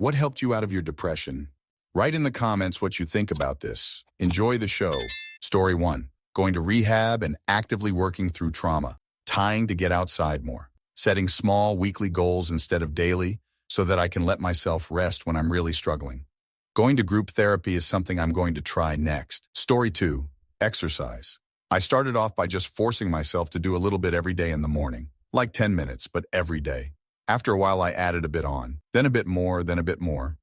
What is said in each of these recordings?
What helped you out of your depression? Write in the comments what you think about this. Enjoy the show. Story 1. Going to rehab and actively working through trauma. Tying to get outside more. Setting small weekly goals instead of daily so that I can let myself rest when I'm really struggling. Going to group therapy is something I'm going to try next. Story 2. Exercise. I started off by just forcing myself to do a little bit every day in the morning. Like 10 minutes, but every day. After a while, I added a bit on, then a bit more, then a bit more.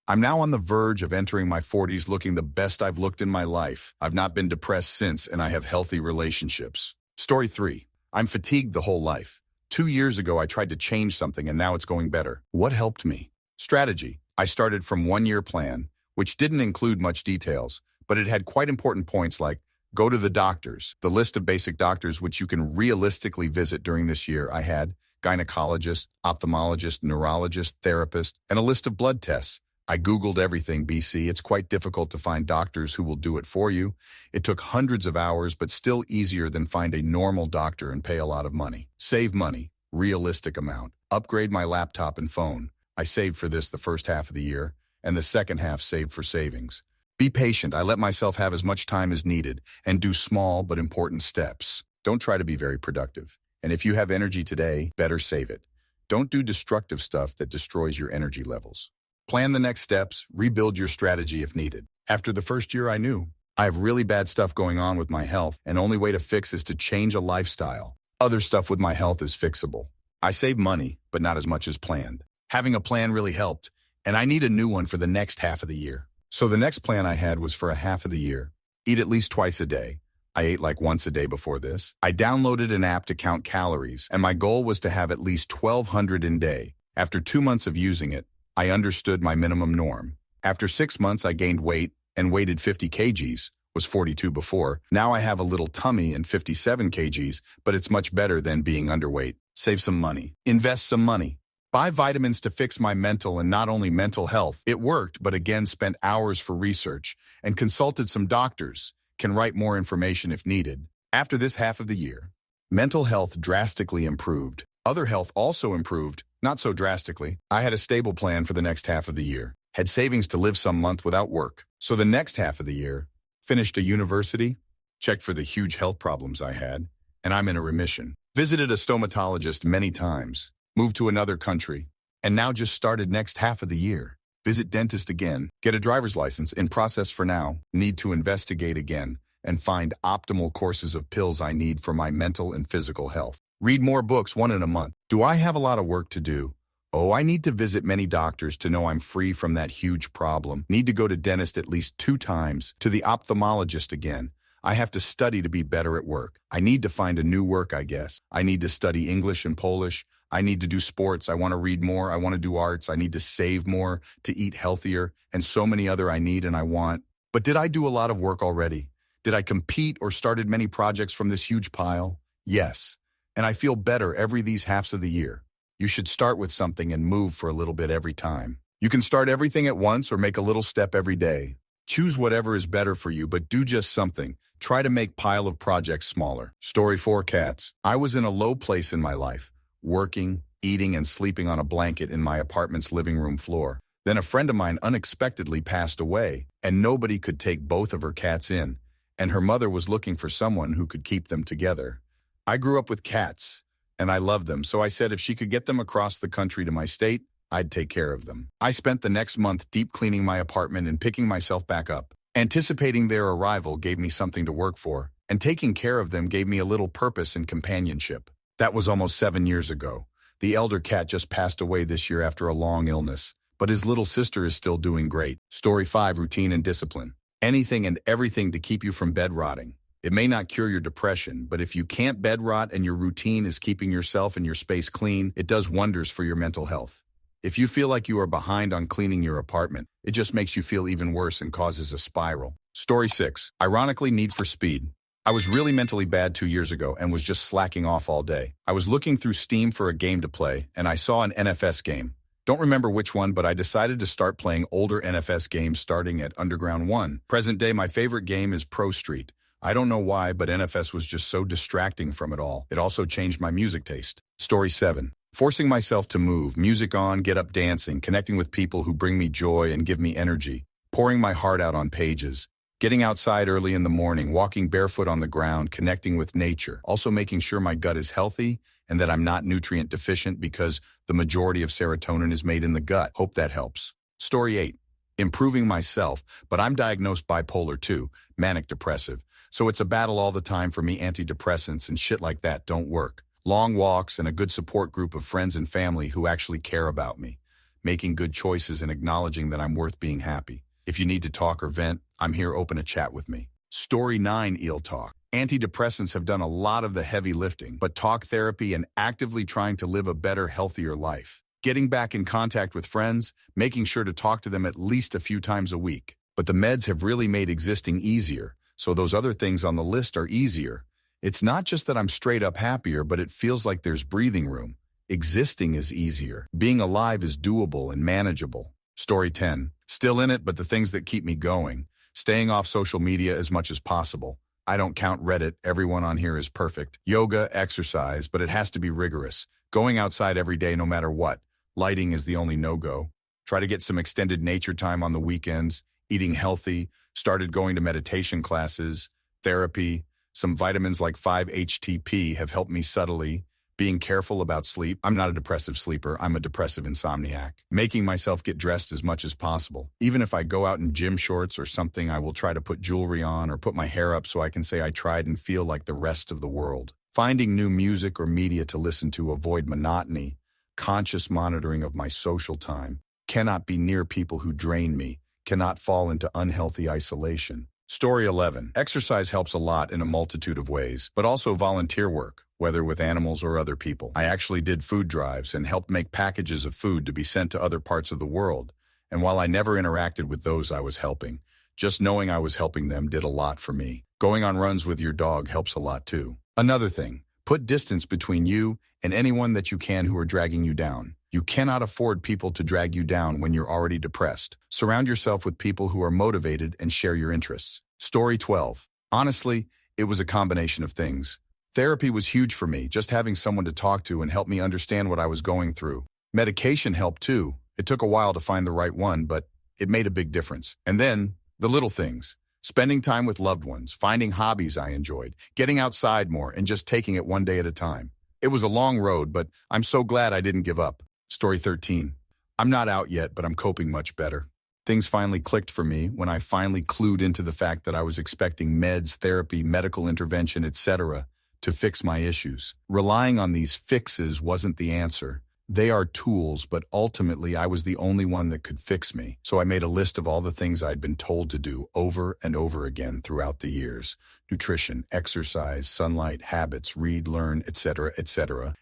I'm now on the verge of entering my 40s looking the best I've looked in my life. I've not been depressed since, and I have healthy relationships. Story 3. I'm fatigued the whole life. 2 years ago, I tried to change something, and now it's going better. What helped me? Strategy. I started from 1-year plan, which didn't include much details, but it had quite important points like go to the doctors, the list of basic doctors which you can realistically visit during this year. I had gynecologist, ophthalmologist, neurologist, therapist, and a list of blood tests. I Googled everything, BC. It's quite difficult to find doctors who will do it for you. It took hundreds of hours, but still easier than find a normal doctor and pay a lot of money. Save money, realistic amount. Upgrade my laptop and phone. I saved for this the first half of the year, and the second half saved for savings. Be patient. I let myself have as much time as needed and do small but important steps. Don't try to be very productive. And if you have energy today, better save it. Don't do destructive stuff that destroys your energy levels. Plan the next steps, rebuild your strategy if needed. After the first year, I knew I have really bad stuff going on with my health, and only way to fix is to change a lifestyle. Other stuff with my health is fixable. I save money, but not as much as planned. Having a plan really helped, and I need a new one for the next half of the year. So the next plan I had was for a half of the year. Eat at least twice a day. I ate like once a day before this. I downloaded an app to count calories, and my goal was to have at least 1,200 in a day. After 2 months of using it, I understood my minimum norm. After 6 months, I gained weight and weighted 50 kgs, was 42 before. Now I have a little tummy and 57 kgs, but it's much better than being underweight. Save some money. Invest some money. Buy vitamins to fix my mental and not only mental health. It worked, but again spent hours for research and consulted some doctors. Can write more information if needed. After this half of the year, mental health drastically improved. Other health also improved, not so drastically. I had a stable plan for the next half of the year. Had savings to live some month without work. So the next half of the year, finished a university, checked for the huge health problems I had, and I'm in a remission. Visited a stomatologist many times. Moved to another country, and now just started next half of the year. Visit dentist again, get a driver's license in process for now, need to investigate again, and find optimal courses of pills I need for my mental and physical health. Read more books, 1 in a month. Do I have a lot of work to do? Oh, I need to visit many doctors to know I'm free from that huge problem. Need to go to dentist at least 2 times, to the ophthalmologist again. I have to study to be better at work. I need to find a new work, I guess. I need to study English and Polish. I need to do sports. I want to read more. I want to do arts. I need to save more, to eat healthier, and so many other I need and I want. But did I do a lot of work already? Did I compete or started many projects from this huge pile? Yes. And I feel better every these halves of the year. You should start with something and move for a little bit every time. You can start everything at once or make a little step every day. Choose whatever is better for you, but do just something. Try to make pile of projects smaller. Story 4. Cats. I was in a low place in my life. Working, eating, and sleeping on a blanket in my apartment's living room floor. Then a friend of mine unexpectedly passed away, and nobody could take both of her cats in, and her mother was looking for someone who could keep them together. I grew up with cats, and I loved them, so I said if she could get them across the country to my state, I'd take care of them. I spent the next month deep cleaning my apartment and picking myself back up. Anticipating their arrival gave me something to work for, and taking care of them gave me a little purpose and companionship. That was almost 7 years ago. The elder cat just passed away this year after a long illness, but his little sister is still doing great. Story 5. Routine and discipline. Anything and everything to keep you from bed rotting. It may not cure your depression, but if you can't bed rot and your routine is keeping yourself and your space clean, it does wonders for your mental health. If you feel like you are behind on cleaning your apartment, it just makes you feel even worse and causes a spiral. Story 6. Ironically, need for speed. I was really mentally bad 2 years ago and was just slacking off all day. I was looking through Steam for a game to play, and I saw an NFS game. Don't remember which one, but I decided to start playing older NFS games starting at Underground 1. Present day, my favorite game is Pro Street. I don't know why, but NFS was just so distracting from it all. It also changed my music taste. Story 7. Forcing myself to move, music on, get up dancing, connecting with people who bring me joy and give me energy, pouring my heart out on pages, getting outside early in the morning, walking barefoot on the ground, connecting with nature, also making sure my gut is healthy and that I'm not nutrient deficient because the majority of serotonin is made in the gut. Hope that helps. Story 8. Improving myself, but I'm diagnosed bipolar 2, manic depressive. So it's a battle all the time for me. Antidepressants and shit like that don't work. Long walks and a good support group of friends and family who actually care about me. Making good choices and acknowledging that I'm worth being happy. If you need to talk or vent, I'm here. Open a chat with me. Story 9. Eel talk. Antidepressants have done a lot of the heavy lifting, but talk therapy and actively trying to live a better, healthier life. Getting back in contact with friends, making sure to talk to them at least a few times a week. But the meds have really made existing easier, so those other things on the list are easier. It's not just that I'm straight up happier, but it feels like there's breathing room. Existing is easier. Being alive is doable and manageable. Story 10. Still in it, but the things that keep me going. Staying off social media as much as possible. I don't count Reddit. Everyone on here is perfect. Yoga, exercise, but it has to be rigorous. Going outside every day no matter what. Lighting is the only no-go. Try to get some extended nature time on the weekends. Eating healthy. Started going to meditation classes. Therapy. Some vitamins like 5-HTP have helped me subtly. Being careful about sleep. I'm not a depressive sleeper. I'm a depressive insomniac. Making myself get dressed as much as possible. Even if I go out in gym shorts or something, I will try to put jewelry on or put my hair up so I can say I tried and feel like the rest of the world. Finding new music or media to listen to, avoid monotony. Conscious monitoring of my social time. Cannot be near people who drain me. Cannot fall into unhealthy isolation. Story 11. Exercise helps a lot in a multitude of ways, but also volunteer work, whether with animals or other people. I actually did food drives and helped make packages of food to be sent to other parts of the world. And while I never interacted with those I was helping, just knowing I was helping them did a lot for me. Going on runs with your dog helps a lot too. Another thing, put distance between you and anyone that you can who are dragging you down. You cannot afford people to drag you down when you're already depressed. Surround yourself with people who are motivated and share your interests. Story 12. Honestly, it was a combination of things. Therapy was huge for me, just having someone to talk to and help me understand what I was going through. Medication helped too. It took a while to find the right one, but it made a big difference. And then, the little things. Spending time with loved ones, finding hobbies I enjoyed, getting outside more, and just taking it one day at a time. It was a long road, but I'm so glad I didn't give up. Story 13. I'm not out yet, but I'm coping much better. Things finally clicked for me when I finally clued into the fact that I was expecting meds, therapy, medical intervention, etc. to fix my issues. Relying on these fixes wasn't the answer. They are tools, but ultimately I was the only one that could fix me. So I made a list of all the things I'd been told to do over and over again throughout the years. Nutrition, exercise, sunlight, habits, read, learn, etc.,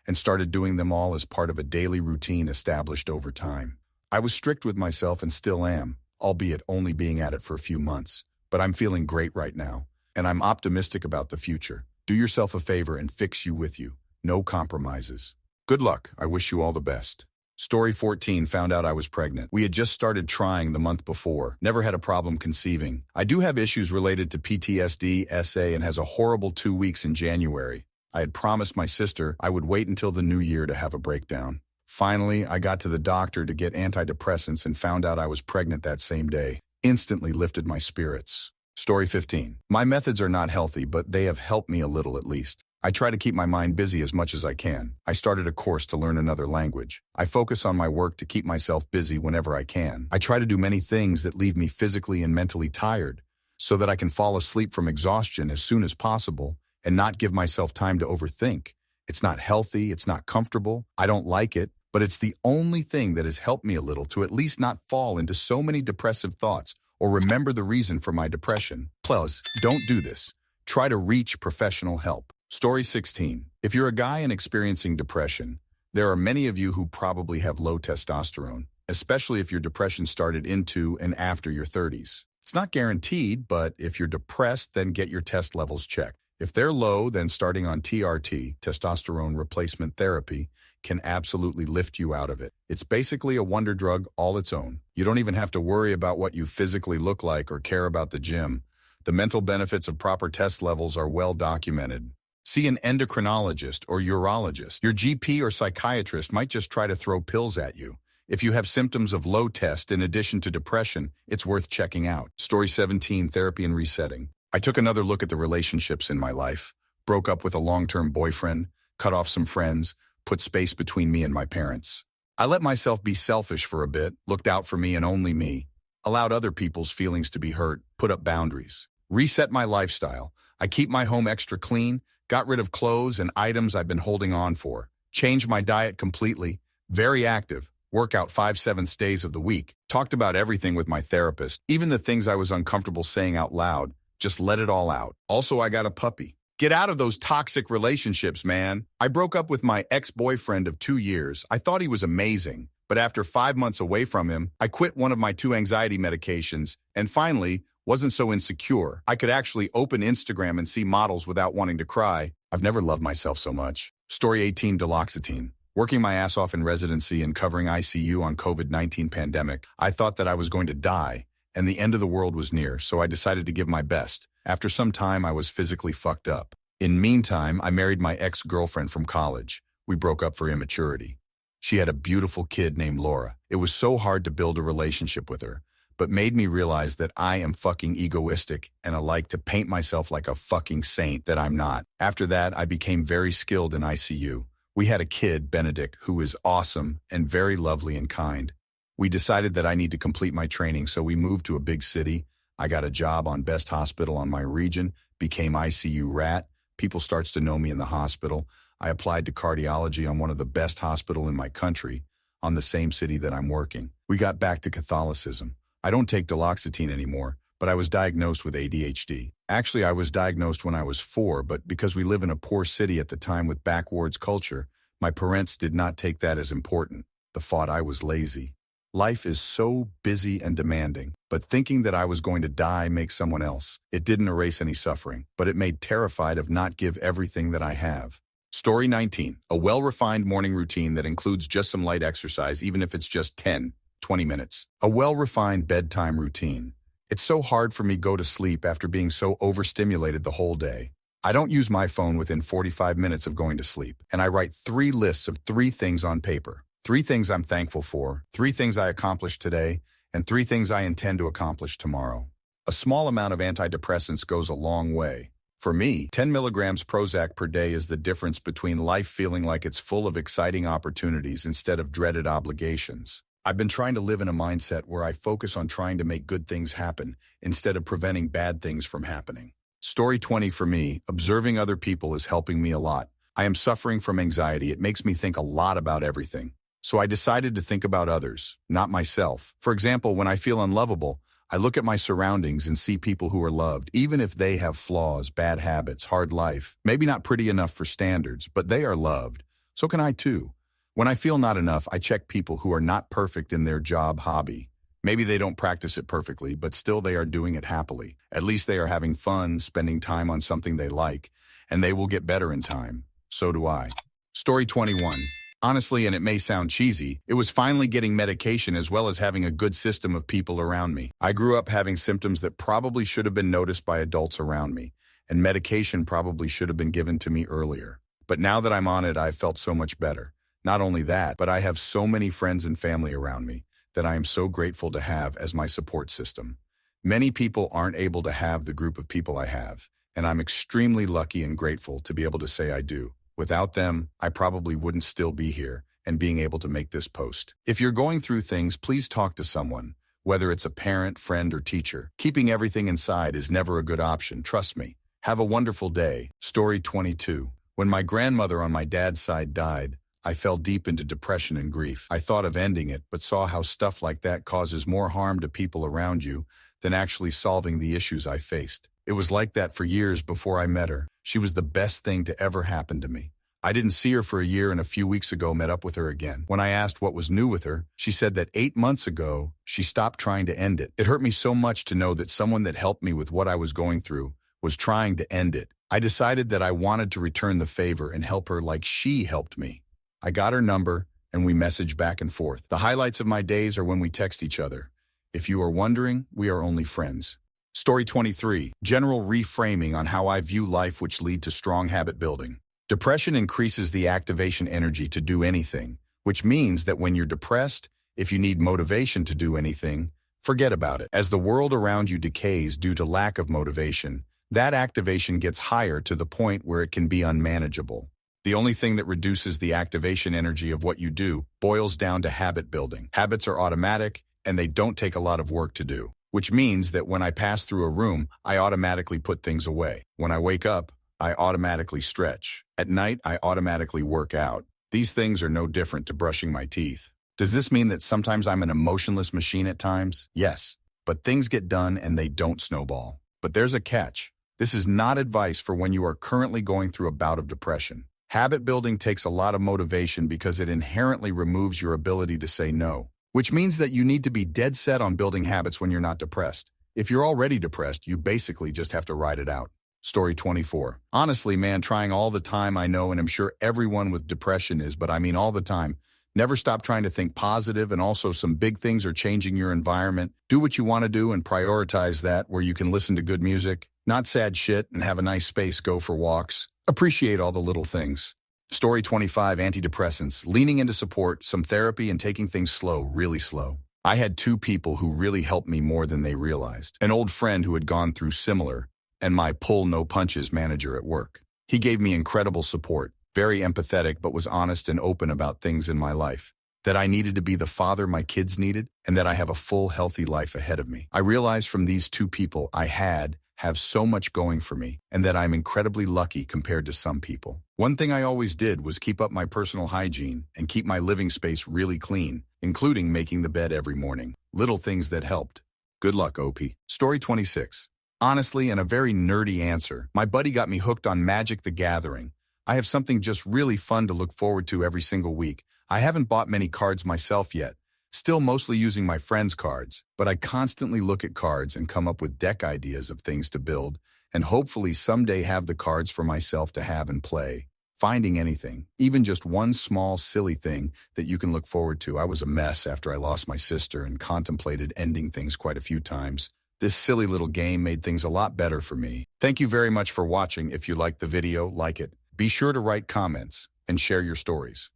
and started doing them all as part of a daily routine established over time. I was strict with myself and still am, albeit only being at it for a few months. But I'm feeling great right now, and I'm optimistic about the future. Do yourself a favor and fix you with you. No compromises. Good luck. I wish you all the best. Story 14. Found out I was pregnant. We had just started trying the month before. Never had a problem conceiving. I do have issues related to PTSD, SA, and has a horrible 2 weeks in January. I had promised my sister I would wait until the new year to have a breakdown. Finally, I got to the doctor to get antidepressants and found out I was pregnant that same day. Instantly lifted my spirits. Story 15. My methods are not healthy, but they have helped me a little at least. I try to keep my mind busy as much as I can. I started a course to learn another language. I focus on my work to keep myself busy whenever I can. I try to do many things that leave me physically and mentally tired so that I can fall asleep from exhaustion as soon as possible and not give myself time to overthink. It's not healthy, it's not comfortable, I don't like it, but it's the only thing that has helped me a little to at least not fall into so many depressive thoughts or remember the reason for my depression. Plus, don't do this. Try to reach professional help. Story 16. If you're a guy and experiencing depression, there are many of you who probably have low testosterone, especially if your depression started into and after your 30s. It's not guaranteed, but if you're depressed, then get your test levels checked. If they're low, then starting on TRT, testosterone replacement therapy, can absolutely lift you out of it. It's basically a wonder drug all its own. You don't even have to worry about what you physically look like or care about the gym. The mental benefits of proper test levels are well documented. See an endocrinologist or urologist. Your GP or psychiatrist might just try to throw pills at you. If you have symptoms of low test in addition to depression, it's worth checking out. Story 17, Therapy and Resetting. I took another look at the relationships in my life, broke up with a long-term boyfriend, cut off some friends, put space between me and my parents. I let myself be selfish for a bit, looked out for me and only me, allowed other people's feelings to be hurt, put up boundaries. Reset my lifestyle. I keep my home extra clean, got rid of clothes and items I've been holding on for, changed my diet completely, very active, workout 5/7 days of the week, talked about everything with my therapist, even the things I was uncomfortable saying out loud, just let it all out. Also, I got a puppy. Get out of those toxic relationships, man. I broke up with my ex-boyfriend of 2 years. I thought he was amazing, but after 5 months away from him, I quit one of my 2 anxiety medications, and finally, wasn't so insecure. I could actually open Instagram and see models without wanting to cry. I've never loved myself so much. Story 18, Duloxetine. Working my ass off in residency and covering ICU on COVID-19 pandemic, I thought that I was going to die, and the end of the world was near, so I decided to give my best. After some time, I was physically fucked up. In meantime, I married my ex-girlfriend from college. We broke up for immaturity. She had a beautiful kid named Laura. It was so hard to build a relationship with her, but made me realize that I am fucking egoistic and I like to paint myself like a fucking saint that I'm not. After that, I became very skilled in ICU. We had a kid, Benedict, who is awesome and very lovely and kind. We decided that I need to complete my training, so we moved to a big city. I got a job on best hospital on my region, became ICU rat. People starts to know me in the hospital. I applied to cardiology on one of the best hospital in my country, on the same city that I'm working. We got back to Catholicism. I don't take duloxetine anymore, but I was diagnosed with ADHD. Actually, I was diagnosed when I was 4, but because we live in a poor city at the time with backwards culture, my parents did not take that as important. They thought I was lazy. Life is so busy and demanding, but thinking that I was going to die makes someone else. It didn't erase any suffering, but it made terrified of not give everything that I have. Story 19, a well-refined morning routine that includes just some light exercise, even if it's just 10-20 minutes. A well-refined bedtime routine. It's so hard for me to go to sleep after being so overstimulated the whole day. I don't use my phone within 45 minutes of going to sleep, and I write 3 lists of 3 things on paper. 3 things I'm thankful for, 3 things I accomplished today, and 3 things I intend to accomplish tomorrow. A small amount of antidepressants goes a long way. For me, 10 milligrams Prozac per day is the difference between life feeling like it's full of exciting opportunities instead of dreaded obligations. I've been trying to live in a mindset where I focus on trying to make good things happen instead of preventing bad things from happening. Story 20 for me, observing other people is helping me a lot. I am suffering from anxiety. It makes me think a lot about everything. So I decided to think about others, not myself. For example, when I feel unlovable, I look at my surroundings and see people who are loved, even if they have flaws, bad habits, hard life, maybe not pretty enough for standards, but they are loved. So can I too. When I feel not enough, I check people who are not perfect in their job hobby. Maybe they don't practice it perfectly, but still they are doing it happily. At least they are having fun, spending time on something they like, and they will get better in time. So do I. Story 21. Honestly, and it may sound cheesy, it was finally getting medication as well as having a good system of people around me. I grew up having symptoms that probably should have been noticed by adults around me, and medication probably should have been given to me earlier. But now that I'm on it, I've felt so much better. Not only that, but I have so many friends and family around me that I am so grateful to have as my support system. Many people aren't able to have the group of people I have, and I'm extremely lucky and grateful to be able to say I do. Without them, I probably wouldn't still be here and being able to make this post. If you're going through things, please talk to someone, whether it's a parent, friend, or teacher. Keeping everything inside is never a good option, trust me. Have a wonderful day. Story 22. When my grandmother on my dad's side died, I fell deep into depression and grief. I thought of ending it, but saw how stuff like that causes more harm to people around you than actually solving the issues I faced. It was like that for years before I met her. She was the best thing to ever happen to me. I didn't see her for a year and a few weeks ago met up with her again. When I asked what was new with her, she said that 8 months ago, she stopped trying to end it. It hurt me so much to know that someone that helped me with what I was going through was trying to end it. I decided that I wanted to return the favor and help her like she helped me. I got her number and we messaged back and forth. The highlights of my days are when we text each other. If you are wondering, we are only friends. Story 23, general reframing on how I view life which lead to strong habit building. Depression increases the activation energy to do anything, which means that when you're depressed, if you need motivation to do anything, forget about it. As the world around you decays due to lack of motivation, that activation gets higher to the point where it can be unmanageable. The only thing that reduces the activation energy of what you do boils down to habit building. Habits are automatic, and they don't take a lot of work to do, which means that when I pass through a room, I automatically put things away. When I wake up, I automatically stretch. At night, I automatically work out. These things are no different to brushing my teeth. Does this mean that sometimes I'm an emotionless machine at times? Yes, but things get done and they don't snowball. But there's a catch. This is not advice for when you are currently going through a bout of depression. Habit building takes a lot of motivation because it inherently removes your ability to say no, which means that you need to be dead set on building habits when you're not depressed. If you're already depressed, you basically just have to ride it out. Story 24. Honestly, man, trying all the time, I know, and I'm sure everyone with depression is, but I mean all the time. Never stop trying to think positive, and also some big things are changing your environment. Do what you want to do and prioritize that, where you can listen to good music, not sad shit, and have a nice space, go for walks. Appreciate all the little things. Story 25. Antidepressants. Leaning into support, some therapy, and taking things slow, really slow. I had two people who really helped me more than they realized. An old friend who had gone through similar, and my pull no punches manager at work. He gave me incredible support, very empathetic, but was honest and open about things in my life. That I needed to be the father my kids needed, and that I have a full, healthy life ahead of me. I realized from these two people I have so much going for me, and that I'm incredibly lucky compared to some people. One thing I always did was keep up my personal hygiene and keep my living space really clean, including making the bed every morning. Little things that helped. Good luck, OP. Story 26. Honestly, and a very nerdy answer, my buddy got me hooked on Magic the Gathering. I have something just really fun to look forward to every single week. I haven't bought many cards myself yet, still mostly using my friends' cards, but I constantly look at cards and come up with deck ideas of things to build, and hopefully someday have the cards for myself to have and play. Finding anything, even just one small, silly thing that you can look forward to. I was a mess after I lost my sister and contemplated ending things quite a few times. This silly little game made things a lot better for me. Thank you very much for watching. If you liked the video, like it. Be sure to write comments and share your stories.